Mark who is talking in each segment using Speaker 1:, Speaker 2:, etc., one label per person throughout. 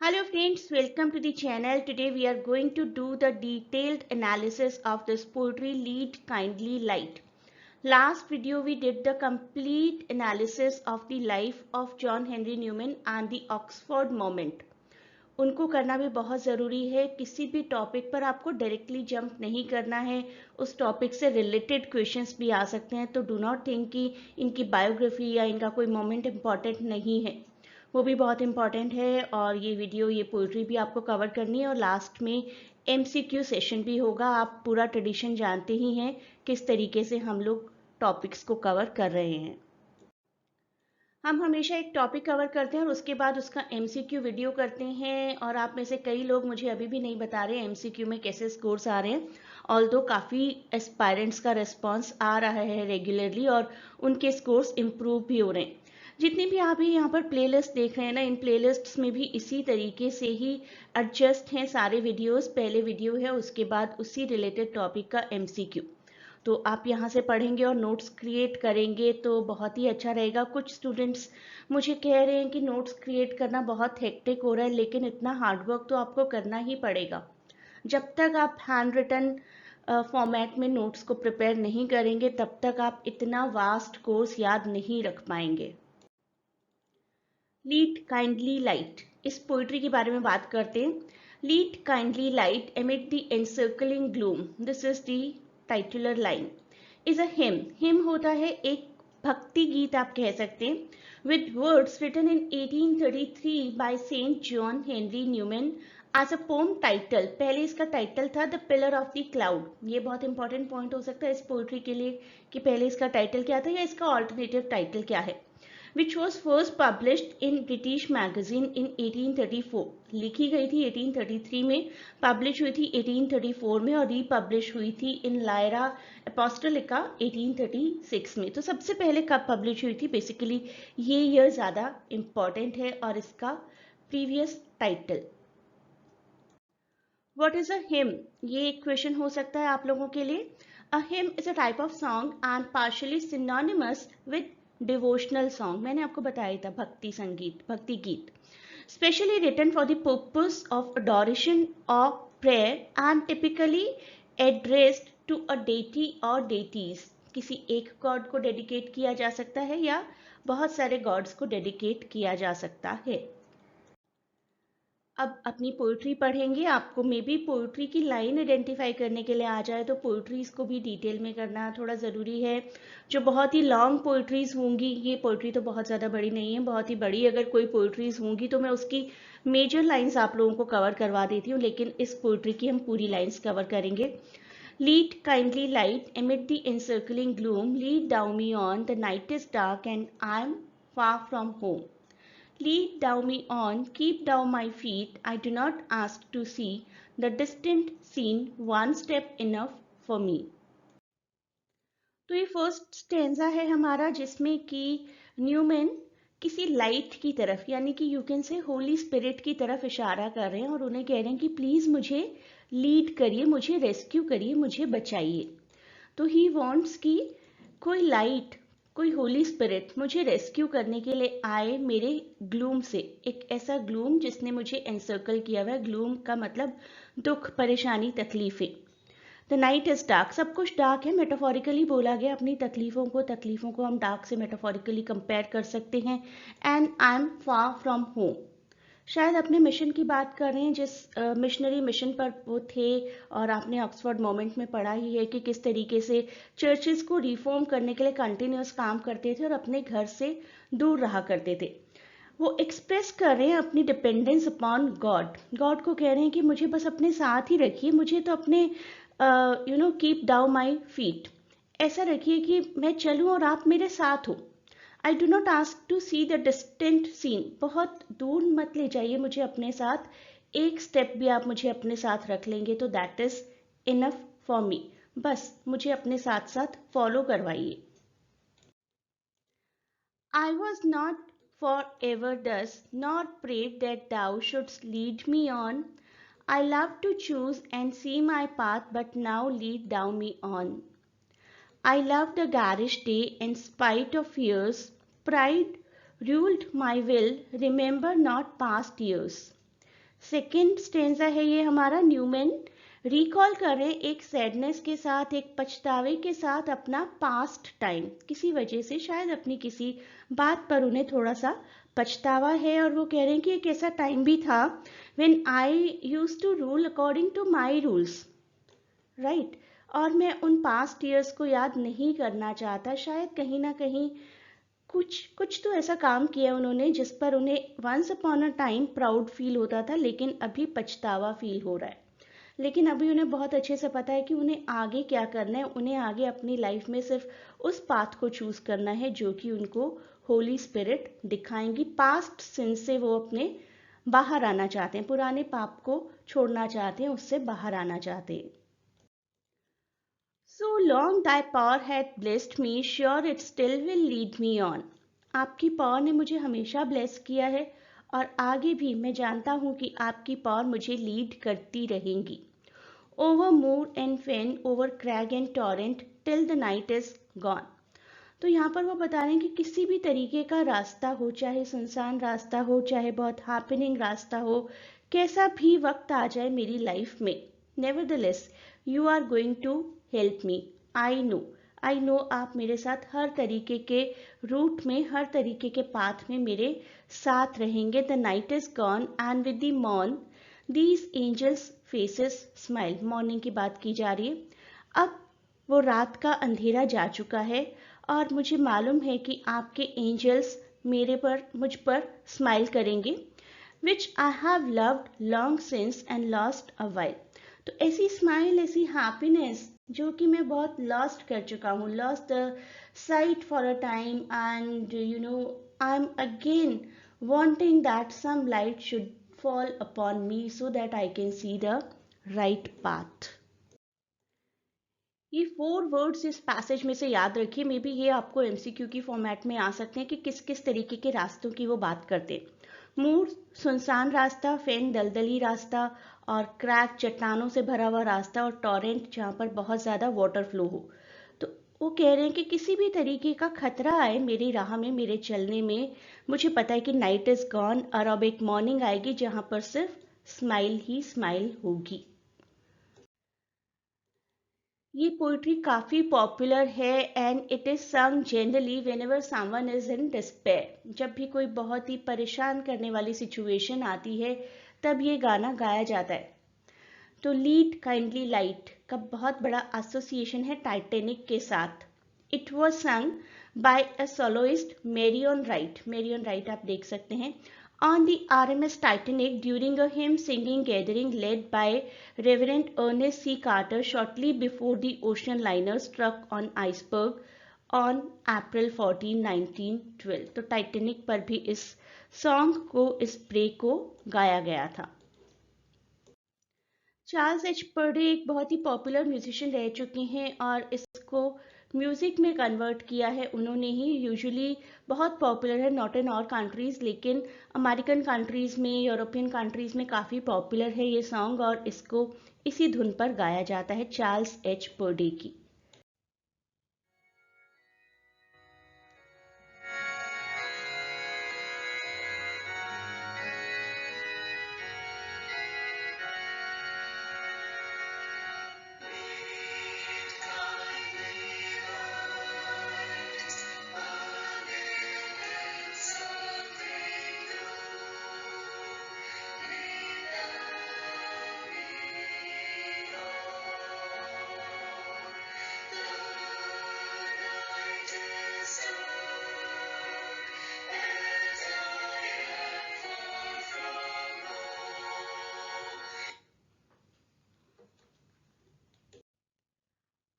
Speaker 1: Hello friends, welcome to the channel. Today we are going to do the detailed analysis of this poetry Lead Kindly Light. Last video we did the complete analysis of the life of John Henry Newman and the Oxford Moment. उनको करना भी बहुत ज़रूरी है. किसी भी topic पर आपको डायरेक्टली जंप नहीं करना है. उस टॉपिक से रिलेटेड क्वेश्चंस भी आ सकते हैं, तो डू नॉट थिंक कि इनकी बायोग्राफी या इनका कोई मोमेंट इम्पॉर्टेंट नहीं है. वो भी बहुत इम्पॉर्टेंट है. और ये वीडियो, ये पोइट्री भी आपको कवर करनी है. और लास्ट में MCQ सेशन भी होगा. आप पूरा ट्रेडिशन जानते ही हैं किस तरीके से हम लोग टॉपिक्स को कवर कर रहे हैं. हम हमेशा एक टॉपिक कवर करते हैं और उसके बाद उसका MCQ वीडियो करते हैं. और आप में से कई लोग मुझे अभी भी नहीं बता रहे MCQ में कैसे स्कोर्स आ रहे हैं. ऑल्दो काफ़ी एस्पायरेंट्स का रिस्पॉन्स आ रहा है रेगुलरली और उनके स्कोर्स इम्प्रूव भी हो रहे हैं. जितनी भी आप ही यहाँ पर प्लेलिस्ट देख रहे हैं ना, इन प्लेलिस्ट्स में भी इसी तरीके से ही एडजस्ट हैं सारे वीडियोस. पहले वीडियो है, उसके बाद उसी रिलेटेड टॉपिक का MCQ. तो आप यहाँ से पढ़ेंगे और नोट्स क्रिएट करेंगे तो बहुत ही अच्छा रहेगा. कुछ स्टूडेंट्स मुझे कह रहे हैं कि नोट्स क्रिएट करना बहुत हेक्टिक हो रहा है, लेकिन इतना हार्डवर्क तो आपको करना ही पड़ेगा. जब तक आप हैंड रिटन फॉर्मेट में नोट्स को प्रिपेयर नहीं करेंगे तब तक आप इतना वास्ट कोर्स याद नहीं रख पाएंगे. लीड काइंडली लाइट, इस पोइट्री के बारे में बात करते हैं. Lead kindly light amid the encircling gloom, this is the titular line, is a hymn. Hymn होता है एक भक्ति गीत आप कह सकते हैं. With words written in 1833 by Saint John Henry Newman as a poem title. पहले इसका टाइटल था the pillar of the cloud. ये बहुत इंपॉर्टेंट पॉइंट हो सकता है इस पोइट्री के लिए कि पहले इसका टाइटल क्या था या इसका ऑल्टरनेटिव टाइटल क्या है. which was first published in British magazine in 1834. लिखी गई थी 1833 में, पब्लिश हुई थी 1834 में और रीपब्लिश हुई थी इन लायरा एपोस्टोलिका 1836 में. तो सबसे पहले कब पब्लिश हुई थी, बेसिकली ये ईयर ज़्यादा इम्पॉर्टेंट है और इसका previous title. What is a hymn? ये एक क्वेश्चन हो सकता है आप लोगों के लिए. A hymn is a type of song and partially synonymous with devotional song. मैंने आपको बताया था भक्ति संगीत, भक्ति गीत. Specially written for the purpose of adoration और prayer and typically addressed to a deity और डेटीज. किसी एक गॉड को डेडिकेट किया जा सकता है या बहुत सारे गॉड्स को डेडिकेट किया जा सकता है. अब अपनी पोइट्री पढ़ेंगे. आपको मे बी पोइट्री की लाइन आइडेंटिफाई करने के लिए आ जाए तो पोइट्रीज़ को भी डिटेल में करना थोड़ा ज़रूरी है. जो बहुत ही लॉन्ग पोइट्रीज़ होंगी, ये पोइट्री तो बहुत ज़्यादा बड़ी नहीं है, बहुत ही बड़ी अगर कोई पोइट्रीज़ होंगी तो मैं उसकी मेजर लाइंस आप लोगों को कवर करवा देती हूँ, लेकिन इस पोइट्री की हम पूरी लाइंस कवर करेंगे. Lead kindly light amid the encircling gloom, lead down me on, the night is dark and I am far from home. Lead down me on, keep down my feet, I do not ask to see the distant scene, one step enough for me. तो ये first stanza है हमारा जिसमें कि Newman किसी light की तरफ, यानी कि you can say Holi spirit की तरफ इशारा कर रहे हैं और उन्हें कह रहे हैं कि प्लीज़ मुझे लीड करिए, मुझे रेस्क्यू करिए, मुझे बचाइए. तो ही वॉन्ट्स कि कोई लाइट, कोई होली स्पिरिट मुझे रेस्क्यू करने के लिए आए मेरे ग्लूम से. एक ऐसा ग्लूम जिसने मुझे एनसर्कल किया हुआ है. ग्लूम का मतलब दुख, परेशानी, तकलीफें. द नाइट इज डार्क, सब कुछ डार्क है. मेटाफोरिकली बोला गया अपनी तकलीफों को हम डार्क से मेटाफोरिकली कंपेयर कर सकते हैं. And I am far from home, शायद अपने मिशन की बात कर रहे हैं, जिस मिशनरी मिशन पर वो थे. और आपने ऑक्सफोर्ड मोमेंट में पढ़ा ही है कि किस तरीके से चर्चेस को रिफॉर्म करने के लिए कंटिन्यूस काम करते थे और अपने घर से दूर रहा करते थे. वो एक्सप्रेस कर रहे हैं अपनी डिपेंडेंस अपॉन गॉड. गॉड को कह रहे हैं कि मुझे बस अपने साथ ही रखिए, मुझे तो अपने कीप डाउन माई फीट, ऐसा रखिए कि मैं चलूँ और आप मेरे साथ हो. I do not ask to see the distant scene, बहुत दूर मत ले जाइए मुझे अपने साथ, एक स्टेप भी आप मुझे अपने साथ रख लेंगे तो that is enough for me, बस मुझे अपने साथ साथ फॉलो करवाइए. I was not for ever thus, not prayed that thou shouldst lead me on. I love to choose and see my path, but now lead down me on. I love the garish day in spite of fears. Pride ruled my will, remember not past years. Second stanza है ये हमारा, Newman recall कर रहे एक sadness के साथ, एक पछतावे के साथ अपना पास्ट टाइम, किसी वजह से शायद अपनी किसी बात पर उन्हें थोड़ा सा पछतावा है, और वो कह रहे हैं कि एक ऐसा टाइम भी था when I used to rule according to my rules, right. और मैं उन पास्ट ईयर्स को याद नहीं करना चाहता, शायद कहीं ना कहीं कुछ कुछ तो ऐसा काम किया उन्होंने जिस पर उन्हें once upon a time proud feel होता था, लेकिन अभी पछतावा फील हो रहा है। लेकिन अभी उन्हें बहुत अच्छे से पता है कि उन्हें आगे क्या करना है, उन्हें आगे अपनी लाइफ में सिर्फ उस पाथ को चूज करना है जो कि उनको होली स्पिरिट दिखाएंगी। पास्ट सिन से वो अपने बाहर आना चाहते हैं, पुराने पाप को छोड़ना चाहते हैं, उससे बाहर आना चाहते हैं। So long thy power hath blessed me, sure it still will lead me on. आपकी पावर ने मुझे हमेशा ब्लेस किया है और आगे भी मैं जानता हूँ कि आपकी पावर मुझे लीड करती रहेंगी। Over moor and fen, over crag and torrent, till the night is gone. तो यहाँ पर वो बता रहे हैं कि किसी भी तरीके का रास्ता हो, चाहे सुनसान रास्ता हो, चाहे बहुत हैपनिंग रास्ता हो, कैसा भी वक्त आ जाए मेरी लाइफ में, nevertheless you are going to help me. I know आप मेरे साथ हर तरीके के रूट में, हर तरीके के पाथ में मेरे साथ रहेंगे। The night is gone and with the morn these angels faces smile. Morning की बात की जा रही है। अब वो रात का अंधेरा जा चुका है और मुझे मालूम है कि आपके एंजल्स मुझ पर स्माइल करेंगे, which I have loved long since and lost a while. तो ऐसी स्माइल, ऐसी हैप्पीनेस जो कि मैं बहुत लॉस्ट कर चुका हूँ, lost the site for a time, and I am again wanting that some light should fall upon me so that I can see the right path. ये 4 वर्ड्स इस पैसेज में से याद रखिए, मे बी ये आपको एमसीक्यू की format में आ सकते हैं कि किस किस तरीके के रास्तों की वो बात करते हैं। मूर सुनसान रास्ता, फेन दलदली रास्ता, और क्रैक चट्टानों से भरा हुआ रास्ता, और टॉरेंट जहाँ पर बहुत ज़्यादा वाटर फ्लो हो। तो वो कह रहे हैं कि किसी भी तरीके का खतरा आए मेरी राह में, मेरे चलने में, मुझे पता है कि नाइट इज़ गॉन और अब एक मॉर्निंग आएगी जहाँ पर सिर्फ स्माइल ही स्माइल होगी। ये पोइट्री काफ़ी पॉपुलर है and it is sung generally whenever someone is in despair. जब भी कोई बहुत ही परेशान करने वाली सिचुएशन आती है तब ये गाना गाया जाता है। तो लीड काइंडली लाइट का बहुत बड़ा एसोसिएशन है टाइटैनिक के साथ। It was sung by a soloist Marion Wright. Marion Wright आप देख सकते हैं on the RMS Titanic during a hymn singing gathering led by Reverend Ernest C. Carter shortly before the ocean liner struck on iceberg on April 14, 1912। तो Titanic पर भी इस song को, इस प्रे को गाया गया था। चार्ल्स एच पर्डे एक बहुत ही पॉपुलर म्यूजिशियन रह चुके हैं और इसको म्यूजिक में कन्वर्ट किया है उन्होंने ही। यूजुअली बहुत पॉपुलर है नॉट इन ऑल कंट्रीज, लेकिन अमेरिकन कंट्रीज में, यूरोपियन कंट्रीज में काफ़ी पॉपुलर है ये सॉन्ग और इसको इसी धुन पर गाया जाता है, चार्ल्स एच पर्डे की।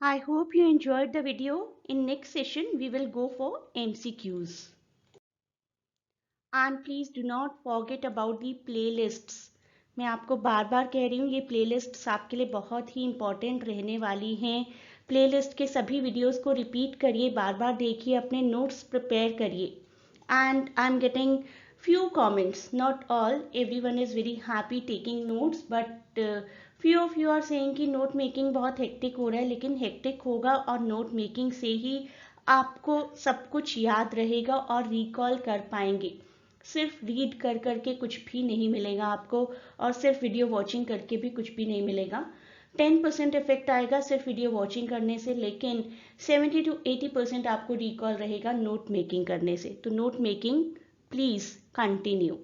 Speaker 1: I hope you enjoyed the video. In next session, we will go for MCQs. And please do not forget about the playlists. मैं आपको बार बार कह रही हूँ ये प्लेलिस्ट्स आपके लिए बहुत ही इंपॉर्टेंट रहने वाली हैं। प्लेलिस्ट के सभी वीडियोस को रिपीट करिए, बार बार देखिए, अपने नोट्स प्रिपेयर करिए। And I am getting few comments, not all, everyone is very happy taking notes, but few of you are saying कि नोट मेकिंग बहुत हेक्टिक हो रहा है, लेकिन हेक्टिक होगा और नोट मेकिंग से ही आपको सब कुछ याद रहेगा और रिकॉल कर पाएंगे। सिर्फ रीड कर करके कुछ भी नहीं मिलेगा आपको, और सिर्फ वीडियो वॉचिंग करके भी कुछ भी नहीं मिलेगा। 10% इफेक्ट आएगा सिर्फ वीडियो वॉचिंग करने से, लेकिन 70 to 80% आपको रिकॉल रहेगा नोट मेकिंग करने से। तो नोट मेकिंग प्लीज़ कंटिन्यू।